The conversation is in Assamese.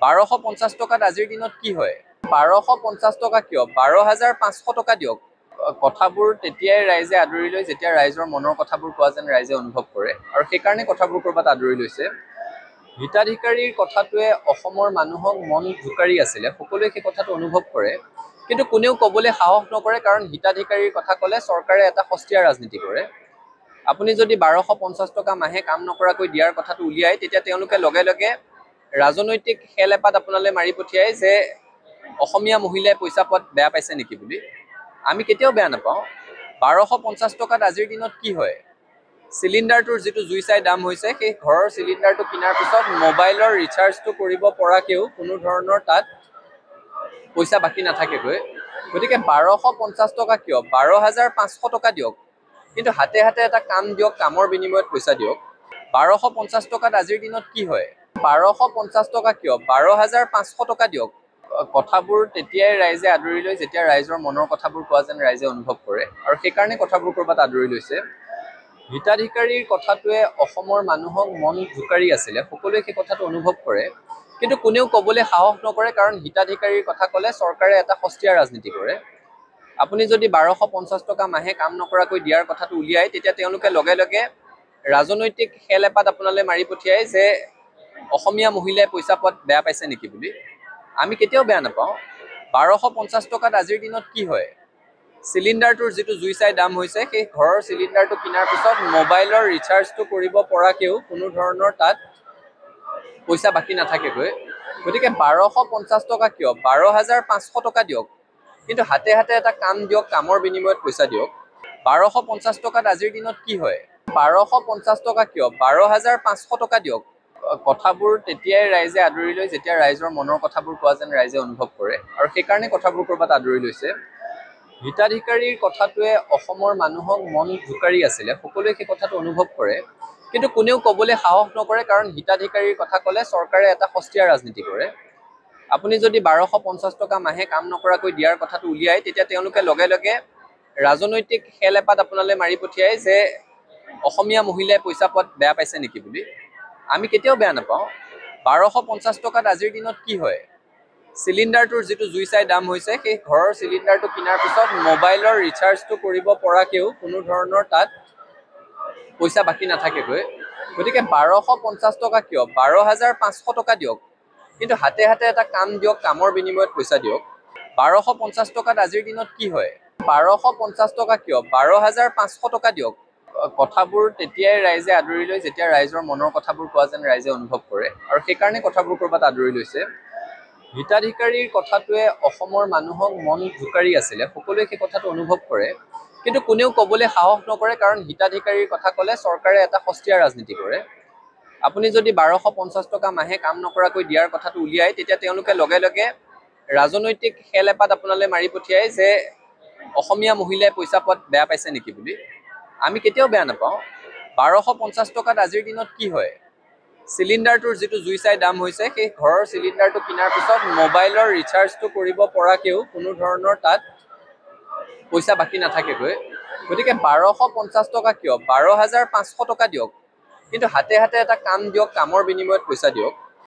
1250 টকাত আজিৰ দিনত কি হয়? 1250 টকা কিয়? 12,500 টকা দিয়ক। কথাবোৰ তেতিয়াই ৰাইজে আদৰি লয় যেতিয়া ৰাইজৰ মনৰ কথাবোৰ কোৱা যেন ৰাইজে অনুভৱ কৰে আৰু সেইকাৰণে কথাবোৰ ক'ৰবাত আদৰি লৈছে। হিতাধিকাৰীৰ কথাটোৱে অসমৰ মানুহক মন জোকাৰি আছিলে, সকলোৱে সেই কথাটো অনুভৱ কৰে, কিন্তু কোনেও ক'বলৈ সাহস নকৰে কাৰণ হিতাধিকাৰীৰ কথা ক'লে চৰকাৰে এটা সস্তীয়া ৰাজনীতি কৰে। আপুনি যদি 1250 টকা মাহে কাম নকৰাকৈ দিয়াৰ কথাটো উলিয়াই, তেতিয়া তেওঁলোকে লগে লগে ৰাজনৈতিক খেল এপাত আপোনালৈ মাৰি পঠিয়াই যে অসমীয়া মহিলাই পইচা পোৱাত বেয়া পাইছে নেকি বুলি। আমি কেতিয়াও বেয়া নাপাওঁ। 1250 টকাত আজিৰ দিনত কি হয়? চিলিণ্ডাৰটোৰ যিটো জুই চাই দাম হৈছে, সেই ঘৰৰ চিলিণ্ডাৰটো কিনাৰ পিছত মোবাইলৰ ৰিচাৰ্জটো কৰিব পৰাকেও কোনো ধৰণৰ তাত পইচা বাকী নাথাকেগৈ। গতিকে 1250 টকা কিয়? 12,500 টকা দিয়ক, কিন্তু হাতে হাতে এটা কাম দিয়ক, কামৰ বিনিময়ত পইচা দিয়ক। 1250 টকাত আজিৰ দিনত কি হয়? 1250 টকা কিয়? 12,500 টকা দিয়ক। কথাবোৰ তেতিয়াই ৰাইজে আদৰি লয় যেতিয়া ৰাইজৰ মনৰ কথাবোৰ কোৱা যেন ৰাইজে অনুভৱ কৰে আৰু সেইকাৰণে কথাবোৰ ক'ৰবাত আদৰি লৈছে। হিতাধিকাৰীৰ কথাটোৱে অসমৰ মানুহক মন জোকাৰি আছিলে, সকলোৱে সেই কথাটো অনুভৱ কৰে, কিন্তু কোনেও ক'বলৈ সাহস নকৰে কাৰণ হিতাধিকাৰীৰ কথা ক'লে চৰকাৰে এটা সস্তীয়া ৰাজনীতি কৰে। আপুনি যদি 1250 টকা মাহে কাম নকৰাকৈ দিয়াৰ কথাটো উলিয়াই, তেতিয়া তেওঁলোকে লগে লগে ৰাজনৈতিক খেল এপাত আপোনালৈ মাৰি পঠিয়াই যে অসমীয়া মহিলাই পইচা পোৱাত বেয়া পাইছে নেকি বুলি। আমি কেতিয়াও বেয়া নাপাওঁ। 1250 টকাত আজিৰ দিনত কি হয়? চিলিণ্ডাৰটোৰ যিটো জুই চাই দাম হৈছে, সেই ঘৰৰ চিলিণ্ডাৰটো কিনাৰ পিছত মোবাইলৰ ৰিচাৰ্জটো কৰিব পৰাকেও কোনো ধৰণৰ তাত পইচা বাকী নাথাকেগৈ। গতিকে 1250 টকা কিয়? 12,500 টকা দিয়ক, কিন্তু হাতে হাতে এটা কাম দিয়ক, কামৰ বিনিময়ত পইচা দিয়ক। 1250 টকাত আজিৰ দিনত কি হয়? 1250 টকা কিয়? 12,500 টকা দিয়ক। কথাবোৰ তেতিয়াই ৰাইজে আদৰি লয় যেতিয়া ৰাইজৰ মনৰ কথাবোৰ কোৱা যেন ৰাইজে অনুভৱ কৰে আৰু সেইকাৰণে কথাবোৰ ক'ৰবাত আদৰি লৈছে। হিতাধিকাৰীৰ কথাটোৱে অসমৰ মানুহক মন জোকাৰি আছিলে, সকলোৱে সেই কথাটো অনুভৱ কৰে, কিন্তু কোনেও ক'বলৈ সাহস নকৰে কাৰণ হিতাধিকাৰীৰ কথা ক'লে চৰকাৰে এটা সস্তীয়া ৰাজনীতি কৰে। আপুনি যদি 1250 টকা মাহে কাম নকৰাকৈ দিয়াৰ কথাটো উলিয়াই, তেতিয়া তেওঁলোকে লগে লগে ৰাজনৈতিক খেল এপাত আপোনালৈ মাৰি পঠিয়াই যে অসমীয়া মহিলাই পইচা পোৱাত বেয়া পাইছে নেকি বুলি। আমি কেতিয়াও বেয়া নাপাওঁ। 1250 টকাত আজিৰ দিনত কি হয়? চিলিণ্ডাৰটোৰ যিটো জুই চাই দাম হৈছে, সেই ঘৰৰ চিলিণ্ডাৰটো কিনাৰ পিছত মোবাইলৰ ৰিচাৰ্জটো কৰিব পৰাকেও কোনো ধৰণৰ তাত পইচা বাকী নাথাকেগৈ। গতিকে 1250 টকা কিয়? 12,500 টকা দিয়ক, কিন্তু হাতে হাতে এটা কাম দিয়ক, কামৰ বিনিময়ত পইচা দিয়ক। 1250 টকাত আজিৰ দিনত কি হয়? 1250 টকা কিয়? 12,500 টকা দিয়ক। কথাবোৰ তেতিয়াই ৰাইজে আদৰি লয় যেতিয়া ৰাইজৰ মনৰ কথাবোৰ কোৱা যেন ৰাইজে অনুভৱ কৰে আৰু সেইকাৰণে কথাবোৰ ক'ৰবাত আদৰি লৈছে। হিতাধিকাৰীৰ কথাটোৱে অসমৰ মানুহক মন জোকাৰি আছিলে, সকলোৱে সেই কথাটো অনুভৱ কৰে, কিন্তু কোনেও ক'বলৈ সাহস নকৰে কাৰণ হিতাধিকাৰীৰ কথা ক'লে চৰকাৰে এটা সস্তীয়া ৰাজনীতি কৰে। আপুনি যদি 1250 টকা মাহে কাম নকৰাকৈ দিয়াৰ কথাটো উলিয়াই, তেতিয়া তেওঁলোকে লগে লগে ৰাজনৈতিক খেল এপাত আপোনালৈ মাৰি পঠিয়াই যে অসমীয়া মহিলাই পইচা পোৱাত বেয়া পাইছে নেকি বুলি। আমি কেতিয়াও বেয়া নাপাওঁ। 1250 টকাত আজিৰ দিনত কি হয়? চিলিণ্ডাৰটোৰ যিটো জুই চাই দাম হৈছে, সেই ঘৰৰ চিলিণ্ডাৰটো কিনাৰ পিছত মোবাইলৰ ৰিচাৰ্জটো কৰিব পৰাকেও কোনো ধৰণৰ তাত পইচা বাকী নাথাকেগৈ। গতিকে 1250 টকা কিয়? 12,500 টকা দিয়ক, কিন্তু হাতে হাতে এটা কাম দিয়ক, কামৰ বিনিময়ত পইচা দিয়ক।